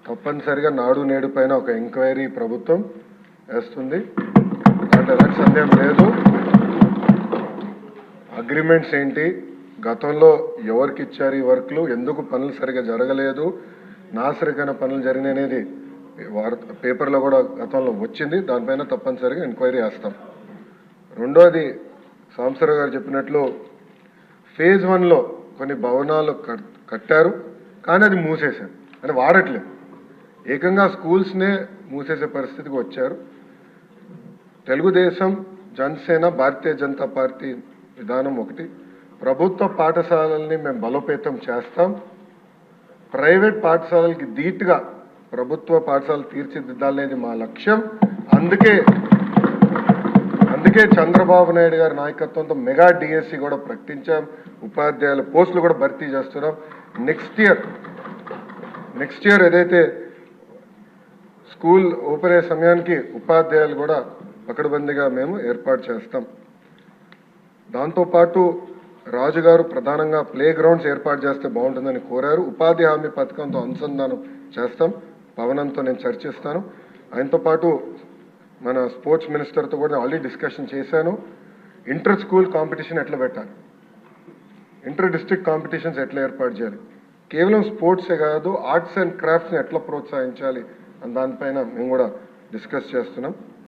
తప్పనిసరిగా నాడు నేడు పైన ఒక ఎంక్వైరీ ప్రభుత్వం వేస్తుంది. అంటే ఎలాంటి సందేహం లేదు. అగ్రిమెంట్స్ ఏంటి, గతంలో ఎవరికి ఇచ్చారు ఈ వర్క్లు, ఎందుకు పనులు సరిగా జరగలేదు, నాసరికైన పనులు జరిగినాయి అనేది పేపర్లో కూడా గతంలో వచ్చింది. దానిపైన తప్పనిసరిగా ఎంక్వైరీ చేస్తాం. రెండోది సాంబశివరావు గారు చెప్పినట్లు ఫేజ్ 1లో కొన్ని భవనాలు కట్టారు, కానీ అది మూసేశారు, అంటే వాడట్లేదు. ఏకంగా స్కూల్స్నే మూసేసే పరిస్థితికి వచ్చారు. తెలుగుదేశం, జనసేన, భారతీయ జనతా పార్టీ విధానం ఒకటి. ప్రభుత్వ పాఠశాలల్ని మేము బలోపేతం చేస్తాం. ప్రైవేట్ పాఠశాలలకి ధీటుగా ప్రభుత్వ పాఠశాలలు తీర్చిదిద్దాలనేది మా లక్ష్యం. అందుకే చంద్రబాబు నాయుడు గారి నాయకత్వంతో మెగా డిఎస్సి కూడా ప్రకటించాం. ఉపాధ్యాయుల పోస్టులు కూడా భర్తీ చేస్తున్నాం. నెక్స్ట్ ఇయర్ ఏదైతే స్కూల్ ఓపెన్ అయ్యే సమయానికి ఉపాధ్యాయులు కూడా పకడ్బందీగా మేము ఏర్పాటు చేస్తాం. దాంతోపాటు రాజుగారు ప్రధానంగా ప్లే గ్రౌండ్స్ ఏర్పాటు చేస్తే బాగుంటుందని కోరారు. ఉపాధి హామీ పథకంతో అనుసంధానం చేస్తాం. పవనంతో నేను చర్చిస్తాను. ఆయనతో పాటు మన స్పోర్ట్స్ మినిస్టర్తో కూడా ఆల్రెడీ డిస్కషన్ చేశాను. ఇంటర్ స్కూల్ కాంపిటీషన్ ఎట్లా పెట్టాలి, ఇంటర్ డిస్ట్రిక్ట్ కాంపిటీషన్స్ ఎట్లా ఏర్పాటు చేయాలి, కేవలం స్పోర్ట్సే కాదు ఆర్ట్స్ అండ్ క్రాఫ్ట్స్ని ఎట్లా ప్రోత్సహించాలి అని దానిపైన మేము కూడా డిస్కస్ చేస్తున్నాం.